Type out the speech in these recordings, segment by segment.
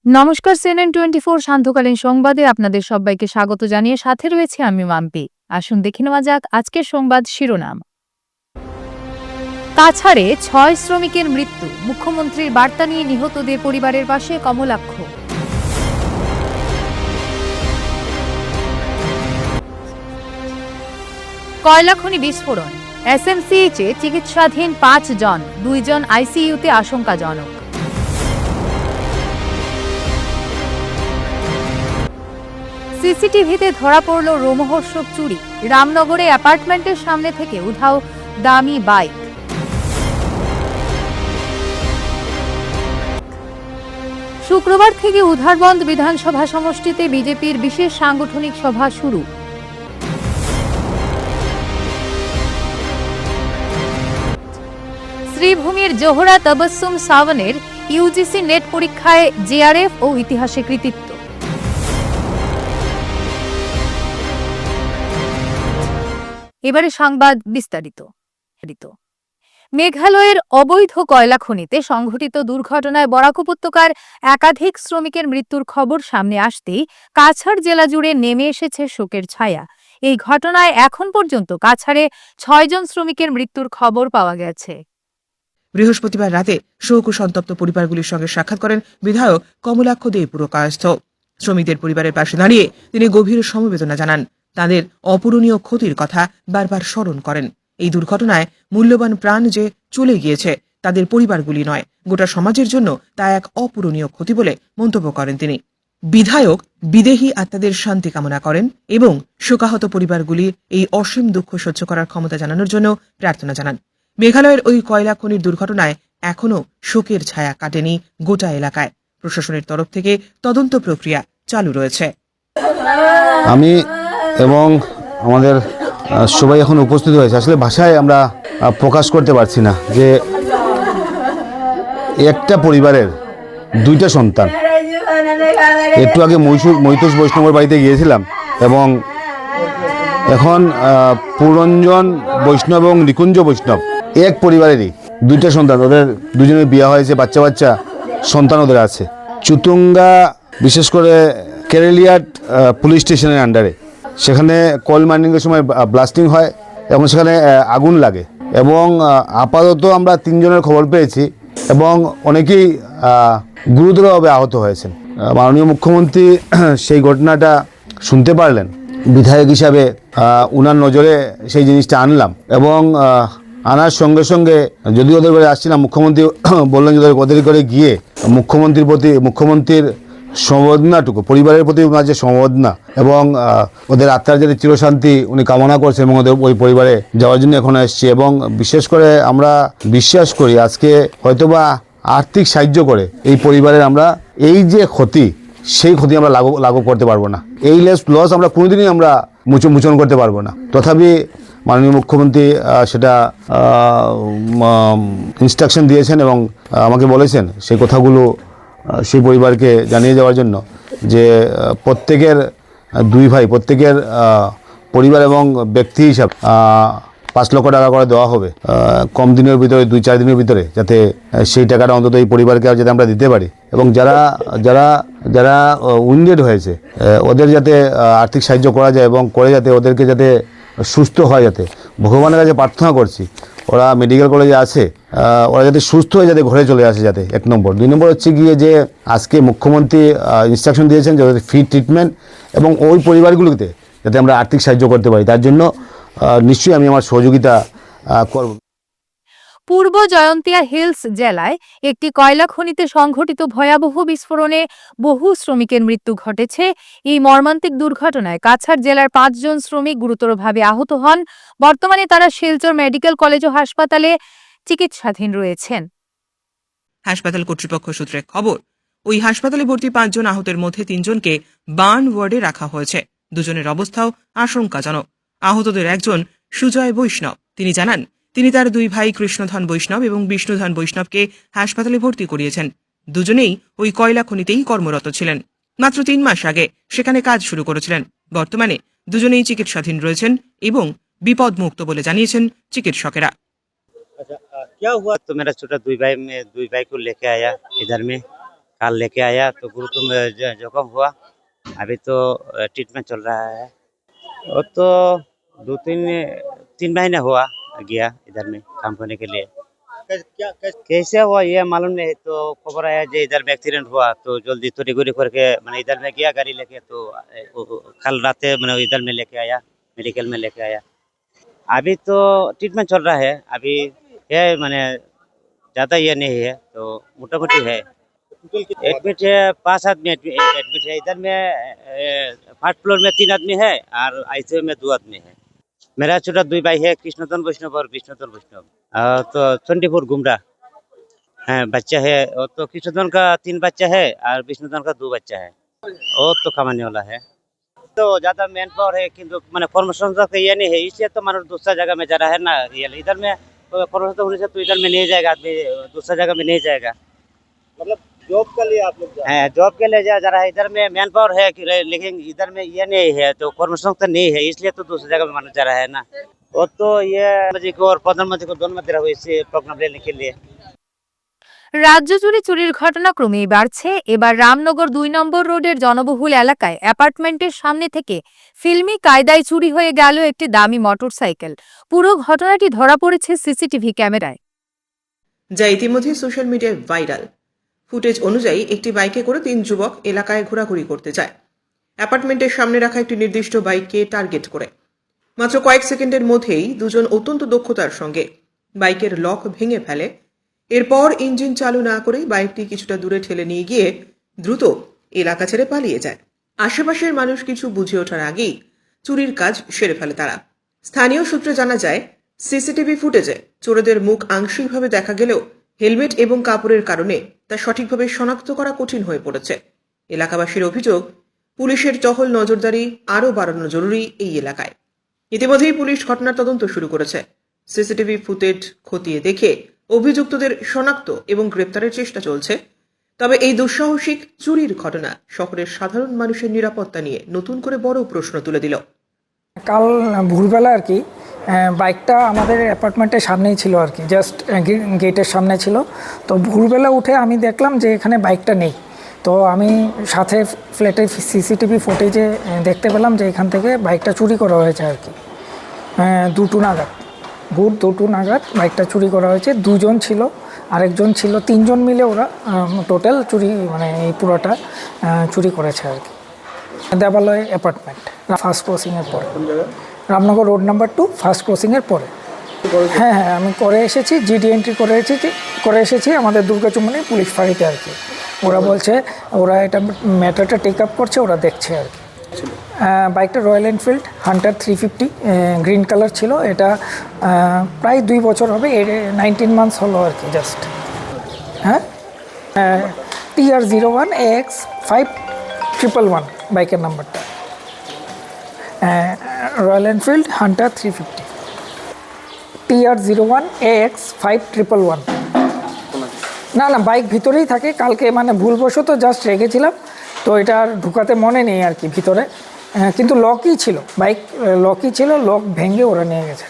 নমস্কার, CNN24 সান্ধ্যকালীন সংবাদে আপনাদের সবাইকে স্বাগত জানিয়ে সাথে রয়েছে আমি মাম্পি। আসুন দেখে নেওয়া যাক আজকের সংবাদ শিরোনাম। কাছাড়ে ৬ শ্রমিকের মৃত্যু, মুখ্যমন্ত্রীর বার্তা নিয়ে নিহতদের পরিবারের পাশে কমলাক্ষ। কয়লাখনি বিস্ফোরণ, SMCH-এ চিকিৎসাধীন ৫ জন, ২ জন আইসিইউতে আশঙ্কাজনক। সিসিটিভিতে ধরা পড়ল রোমহর্ষক চুরি, রামনগরে অ্যাপার্টমেন্টের সামনে থেকে উধাও দামি বাইক। শুক্রবার থেকে উধারবন্দ বিধানসভা সমষ্টিতে বিজেপির বিশেষ সাংগঠনিক সভা শুরু। শ্রীভূমির জোহরা তবস্সুম সাওয়ানের ইউজিসি নেট পরীক্ষায় জেআরএফ ও ইতিহাসে কৃতিত্ব। এবারে সংবাদ বিস্তারিত। মেঘালয়ের অবৈধ কয়লা খনিতে সংঘটিত দুর্ঘটনায় বরাক উপত্যকার একাধিক শ্রমিকের মৃত্যুর খবর সামনে আসতেই কাছাড় জেলা জুড়ে নেমে এসেছে শোকের ছায়া। এই ঘটনায় এখন পর্যন্ত কাছাড়ে ৬ জন শ্রমিকের মৃত্যুর খবর পাওয়া গেছে। বৃহস্পতিবার রাতে শোক ও সন্তপ্ত পরিবারগুলির সঙ্গে সাক্ষাৎ করেন বিধায়ক কমলাক্ষ দে পুরকায়স্থ। শ্রমিকদের পরিবারের পাশে দাঁড়িয়ে তিনি গভীর সমবেদনা জানান। তাদের অপূরণীয় ক্ষতির কথা বারবার স্মরণ করেন। এই দুর্ঘটনায় মূল্যবান প্রাণ যে চলে গিয়েছে তাদের পরিবারগুলি নয়, গোটা সমাজের জন্য তা এক অপূরণীয় ক্ষতি বলে মন্তব্য করেন তিনি। বিধায়ক বিদেহী আত্মাদের শান্তি কামনা করেন এবং শোকাহত পরিবারগুলির এই অসীম দুঃখ সহ্য করার ক্ষমতা জানানোর জন্য প্রার্থনা জানান। মেঘালয়ের ওই কয়লা খনির দুর্ঘটনায় এখনও শোকের ছায়া কাটেনি গোটা এলাকায়। প্রশাসনের তরফ থেকে তদন্ত প্রক্রিয়া চালু রয়েছে। আমি এবং আমাদের সবাই এখন উপস্থিত হয়েছে, আসলে ভাষায় আমরা প্রকাশ করতে পারছি না যে একটা পরিবারের 2টা সন্তান। একটু আগে মৈতুষ বৈষ্ণবের বাড়িতে গিয়েছিলাম এবং এখন পুরঞ্জন বৈষ্ণব এবং নিকুঞ্জ বৈষ্ণব এক পরিবারেরই 2টা সন্তান। ওদের দুজনের বিয়ে হয়েছে, বাচ্চা সন্তান ওদের আছে। চুতুঙ্গা বিশেষ করে কেরেলিয়াট পুলিশ স্টেশনের আন্ডারে, সেখানে কোল মাইনিংয়ের সময় ব্লাস্টিং হয় এবং সেখানে আগুন লাগে এবং আপাতত আমরা 3 জনের খবর পেয়েছি এবং অনেকেই গুরুতরভাবে আহত হয়েছেন। মাননীয় মুখ্যমন্ত্রী সেই ঘটনাটা শুনতে পারলেন। বিধায়ক হিসাবে উনার নজরে সেই জিনিসটা আনলাম এবং আনার সঙ্গে সঙ্গে যদি ওদের করে আসছিলাম, মুখ্যমন্ত্রী বললেন যে ওদের করে গিয়ে মুখ্যমন্ত্রীর সমবেদনাটুকু, পরিবারের প্রতি ওনার যে সমবেদনা এবং ওদের আত্মার যাতে চিরশান্তি উনি কামনা করছেন এবং ওদের ওই পরিবারে যাওয়ার জন্য এখন এসছি। এবং বিশেষ করে আমরা বিশ্বাস করি আজকে হয়তোবা আর্থিক সাহায্য করে এই পরিবারের আমরা এই যে ক্ষতি, সেই ক্ষতি আমরা লাঘব করতে পারবো না। এই লস আমরা কোনোদিনই আমরা মোচন করতে পারবো না। তথাপি মাননীয় মুখ্যমন্ত্রী সেটা ইনস্ট্রাকশন দিয়েছেন এবং আমাকে বলেছেন সেই কথাগুলো সেই পরিবারকে জানিয়ে যাওয়ার জন্য যে প্রত্যেকের 2 ভাই, প্রত্যেকের পরিবার এবং ব্যক্তি হিসাবে 5 লক্ষ টাকা করে দেওয়া হবে কম দিনের ভিতরে, 2-4 দিনের ভিতরে, যাতে সেই টাকাটা অন্তত এই পরিবারকে যাতে আমরা দিতে পারি এবং যারা উইন্ডেড হয়েছে ওদের যাতে আর্থিক সাহায্য করা যায় এবং করে যাতে ওদেরকে যাতে সুস্থ হয়। যাতে ভগবানের কাছে প্রার্থনা করছি ওরা মেডিকেল কলেজে আছে, ওরা যাতে সুস্থ হয়ে যাতে ঘরে চলে আসে, যাতে 1 নম্বর। 2 নম্বর হচ্ছে গিয়ে যে আজকে মুখ্যমন্ত্রী ইনস্ট্রাকশন দিয়েছেন যে ফ্রি ট্রিটমেন্ট এবং ওই পরিবারগুলোতে যাতে আমরা আর্থিক সাহায্য করতে পারি, তার জন্য নিশ্চয়ই আমি আমার সহযোগিতা করব। পূর্ব জয়ন্তিয়া হিলস জেলায় একটি কয়লা খনিতে সংঘটিত ভয়াবহ বিস্ফোরণে বহু শ্রমিকের মৃত্যু ঘটেছে। এই মর্মান্তিক দুর্ঘটনায় কাছাড় জেলার 5 জন শ্রমিক গুরুতরভাবে আহত হন। বর্তমানে তারা শিলচর মেডিকেল কলেজ ও হাসপাতালে চিকিৎসাধীন রয়েছেন। হাসপাতাল কর্তৃপক্ষ সূত্রে খবর, ওই হাসপাতালে ভর্তি 5 জন আহতের মধ্যে 3 জনকে বার্ন ওয়ার্ডে রাখা হয়েছে। 2 জনের অবস্থাও আশঙ্কাজনক। আহতদের একজন সুজয় বৈষ্ণব। তিনি জানান তিনি তার 2 ভাই কৃষ্ণধন বৈষ্ণব এবং বিষ্ণুধন বৈষ্ণবকে হাসপাতালে ভর্তি করিয়েছেন। দুজনেই ওই কয়লা খনিতেই কর্মরত ছিলেন। মাত্র 3 মাস আগে সেখানে কাজ শুরু করেছিলেন। বর্তমানে দুজনেই চিকিৎসাধীন রয়েছেন এবং বিপদমুক্ত বলে জানিয়েছেন চিকিৎসকেরা। अच्छा क्या हुआ? तो मेरा छोटा 2 भाई को लेके आया इधर में कल लेके आया तो गुरुत्व में जख्म हुआ। अभी तो ट्रीटमेंट चल रहा है। वो तो 2-3 महीने हुआ गया इधर में काम करने के लिए। कैसे हुआ ये मालूम नहीं, तो खबर आया जो इधर में एक्सीडेंट हुआ तो जल्दी तोड़ी गुरी करके मैंने इधर में गया गाड़ी लेके, तो कल रात मैंने इधर में लेके आया, मेडिकल में लेके आया। अभी तो ट्रीटमेंट चल रहा है। अभी है मैंने ज़्यादा ये नहीं है, तो मोटामोटी है। एडमिट है 5 आदमी एडमिट है इधर में। फर्स्ट फ्लोर में 3 आदमी है और आईसीयू में 2 आदमी है। मेरा छोटा 2 भाई है, कृष्णधन वैष्णव और विष्णुधन वैष्णव। तो 24 गुमरा बच्चा है। और तो कृष्णधन का 3 बच्चा है और विष्णुधन का 2 बच्चा है। और तो कमाने वाला है। तो ज्यादा मैन पावर है किंतु मैंने कर्मसंस्था का ये नहीं है, इसलिए तो मानो दूसरा जगह में जा रहा है ना। रियल इधर में कर्मसंस्था होने से तो इधर में नहीं जाएगा आदमी, दूसरा जगह में नहीं जाएगा। मतलब जॉब के लिए आप लोग जॉब के लिए जा रहा है। इधर में मैन पावर है लेकिन इधर में ये नहीं है, तो कर्मसंस्था नहीं है, इसलिए तो दूसरी जगह में माना जा रहा है ना। और तो ये मोदी को और प्रधानमंत्री को दोनों में इसे प्रोग्राम लेने के लिए। রাজ্য জুড়ে চুরির ঘটনা ক্রমেই বাড়ছে। এবার রামনগর 2 নম্বর রোডের জনবহুল এলাকায় অ্যাপার্টমেন্টের সামনে থেকে ফিল্মি কায়দায় চুরি হয়ে গেল একটি দামি মোটরসাইকেল। পুরো ঘটনাটি ধরা পড়েছে সিসিটিভি ক্যামেরায়। যা ইতিমধ্যে সোশ্যাল মিডিয়ায় ভাইরাল। ফুটেজ অনুযায়ী একটি বাইকে করে 3 যুবক এলাকায় ঘোরাঘুরি করতে যায়। অ্যাপার্টমেন্টের সামনে রাখা একটি নির্দিষ্ট বাইককে টার্গেট করে মাত্র কয়েক সেকেন্ডের মধ্যেই দুজন অত্যন্ত দক্ষতার সঙ্গে বাইকের লক ভেঙে ফেলে। এরপর ইঞ্জিন চালু না করে বাইকটি কিছুটা দূরে ঠেলে নিয়ে গিয়ে দ্রুত এলাকা ছেড়ে পালিয়ে যায়। আশেপাশের মানুষ কিছু বুঝে ওঠার আগেই চুরির কাজ সেরে ফেলে তারা। স্থানীয় সূত্রে জানা যায়, সিসিটিভি ফুটেজে চোরেদের মুখ আংশিকভাবে দেখা গেলেও হেলমেট এবং কাপড়ের কারণে তা সঠিকভাবে শনাক্ত করা কঠিন হয়ে পড়েছে। এলাকাবাসীর অভিযোগ, পুলিশের টহল নজরদারি আরও বাড়ানো জরুরি এই এলাকায়। ইতিমধ্যেই পুলিশ ঘটনার তদন্ত শুরু করেছে। সিসিটিভি ফুটেজ খতিয়ে দেখে অভিযুক্তদের শনাক্ত এবং গ্রেপ্তারের চেষ্টা চলছে। তবে এই দুঃসাহসিক চুরির ঘটনা শহরের সাধারণ মানুষের নিরাপত্তা নিয়ে নতুন করে বড় প্রশ্ন তুলে দিল। কাল ভোরবেলা আর কি বাইকটা আমাদের অ্যাপার্টমেন্টের সামনেই ছিল আর কি, জাস্ট গেটের সামনে ছিল। তো ভোরবেলা উঠে আমি দেখলাম যে এখানে বাইকটা নেই। তো আমি সাথে ফ্ল্যাটের সিসিটিভি ফুটেজে দেখতে পেলাম যে এখান থেকে বাইকটা চুরি করা হয়েছে আর কি। 2টো নাগাদ, ভোর 2টো নাগাদ বাইকটা চুরি করা হয়েছে। 2 জন ছিল, আরেকজন ছিল, 3 জন মিলে ওরা টোটাল চুরি মানে এই পুরোটা চুরি করেছে আর কি। দেবালয় অ্যাপার্টমেন্ট, ফার্স্ট ক্রসিংয়ের পরে, রামনগর রোড নাম্বার 2 ফার্স্ট ক্রসিংয়ের পরে। হ্যাঁ, আমি করে এসেছি, জিডি এন্ট্রি করে এসেছি আমাদের দুর্গাচুমনি পুলিশ ফাঁড়িতে আর কি। ওরা বলছে ওরা এটা ম্যাটারটা টেক আপ করছে, ওরা দেখছে আর কি। বাইকটা royal Enfield Hunter 350 green colour ছিল। এটা প্রায় 2 বছর হবে, 19 মান্থস হলো আর কি জাস্ট। হ্যাঁ, TR01 AX 5111 বাইকের নাম্বারটা। Royal Enfield Hunter 350 TR01 AX 5111। না বাইক ভিতরেই থাকে। কালকে মানে ভুলবশত জাস্ট রেখেছিলাম, তো এটা আর ঢুকাতে মনে নেই আর কি ভিতরে। কিন্তু লকই ছিল, বাইক লকই ছিল, লক ভেঙে ওরা নিয়ে গেছে।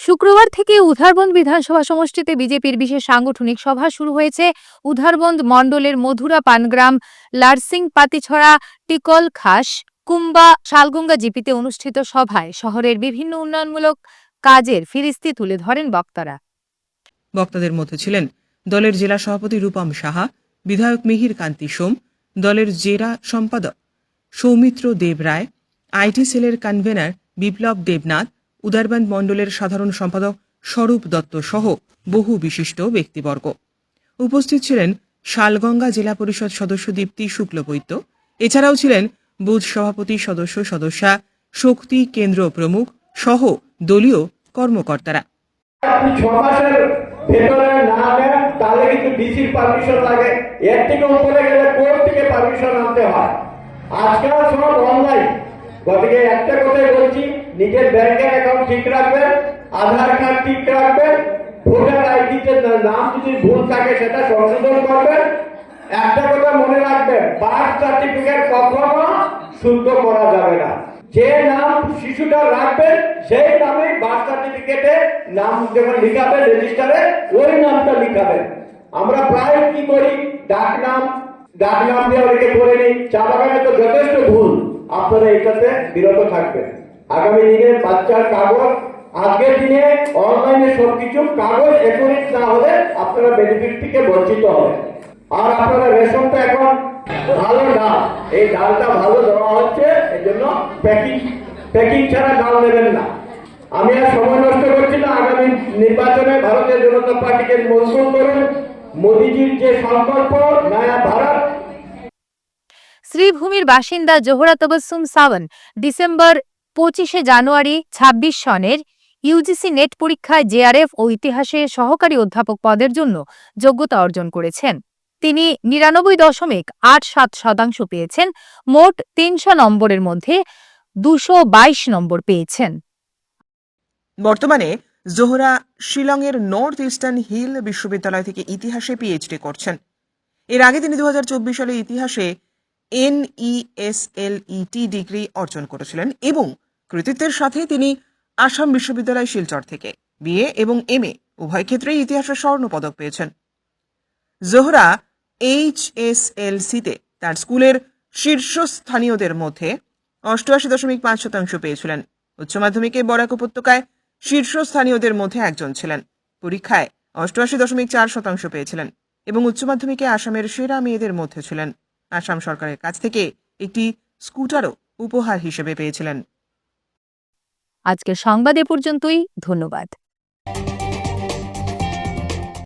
শুক্রবার থেকে উধারবন্দ বিধানসভা সমষ্টিতে বিজেপির বিশেষ সাংগঠনিক সভা শুরু হয়েছে। উধারবন্দ মণ্ডলের মধুরা পানগ্রাম, লারসিং পাতিছড়া, টিকল খাস, কুম্বা, শালগঙ্গা জিপিতে অনুষ্ঠিত সভায় শহরের বিভিন্ন উন্নয়নমূলক কাজের ফিরিস্তি তুলে ধরেন বক্তারা। বক্তাদের মধ্যে ছিলেন দলের জেলা সভাপতি রূপম সাহা, বিধায়ক মিহির কান্তি সোম, দলের জেলা সম্পাদক সৌমিত্র দেব রায়, আইটি সেলের কনভেনার বিপ্লব দেবনাথ, উদারবন্দ মণ্ডলের সাধারণ সম্পাদক স্বরূপ দত্ত সহ বহু বিশিষ্ট ব্যক্তিবর্গ। উপস্থিত ছিলেন শালগঙ্গা জেলা পরিষদ সদস্য দীপ্তি শুক্লবৈদ্য। এছাড়াও ছিলেন বুথ সভাপতি সদস্যা, শক্তি কেন্দ্র প্রমুখ সহ দলীয় কর্মকর্তারা। আপনি 6 মাসের ভেতরে না দেন তাহলে কিন্তু ডিসির পারমিশন লাগে, এর থেকে উপরে গেলে কোর্ট থেকে পারমিশন আনতে হয়। আজকাল সব অনলাইন। গতকে একটা কথাই বলছি, নিজের ব্যাংকের অ্যাকাউন্ট ঠিক রাখবেন, আধার কার্ড ঠিক রাখবেন, ভোটার আইডিতে নাম যদি ভুল থাকে সেটা সংশোধন করবেন। একটা কথা মনে রাখবেন, বার্থ সার্টিফিকেট কখনো শুদ্ধ করা যাবে না। যে নাম শিশুটা রাখবেন সেই নামে বার্থ সার্টিফিকেটে নাম যখন লিখাবেন রেজিস্টারে ওই নামটা লিখাবেন। আমরা প্রায় কি করি, ডাকনাম দিয়ে অনেকে করে নিই, চা বাগানে তো যথেষ্ট ভুল। আপনারা এটাতে বিরত থাকবেন। আগামী দিনে বাচ্চার কাগজ, আগের দিনে অনলাইনে সবকিছু কাগজ একুরেট না হলে আপনারা বেনিফিট থেকে বঞ্চিত হবে। আর আপনারা রেশনটা এখন ভালো ডাল, এই ডালটা ভালো দেওয়া হচ্ছে, এই জন্য প্যাকিং ছাড়া ডাল নেবেন না। আমি আর সময় নষ্ট করছি না। আগামী নির্বাচনে ভারতীয় জনতা পার্টিকে মজবুত করুন। মোদীজির যে সংকল্প নয়া ভারত, শ্রীভূমির বাসিন্দা জোহরা তবসুম সাওয়ান ডিসেম্বর 25 জানুয়ারি 26 সনের ইউজিসি নেট পরীক্ষায় জেআরএফ ও ইতিহাসে সহকারী অধ্যাপক পদের জন্য যোগ্যতা অর্জন করেছেন। তিনি 99.87% পেয়েছেন। মোট 300 নম্বরের মধ্যে 222 নম্বর পেয়েছেন। বর্তমানে জোহরা শিলংয়ের নর্থ ইস্টার্ন হিল বিশ্ববিদ্যালয় থেকে ইতিহাসে পিএইচডি করছেন। এর আগে তিনি 2024 সালে ইতিহাসে NESLET ডিগ্রি অর্জন করেছিলেন এবং কৃতিত্বের সাথে তিনি আসাম বিশ্ববিদ্যালয় শিলচর থেকে বিএ এবং MA উভয় ক্ষেত্রেই ইতিহাসে স্বর্ণ পদক পেয়েছেন। জোহরা HSLC-তে তার স্কুলের শীর্ষস্থানীয়দের মধ্যে 88.5% পেয়েছিলেন। উচ্চ মাধ্যমিকে বরাক উপত্যকায় শীর্ষস্থানীয়দের মধ্যে একজন ছিলেন। পরীক্ষায় 88.4% পেয়েছিলেন এবং উচ্চ মাধ্যমিকে আসামের সেরা মেয়েদের মধ্যে ছিলেন। আসাম সরকারের কাছ থেকে একটি স্কুটারও উপহার হিসেবে পেয়েছিলেন। আজকের সংবাদ এ পর্যন্তই। ধন্যবাদ।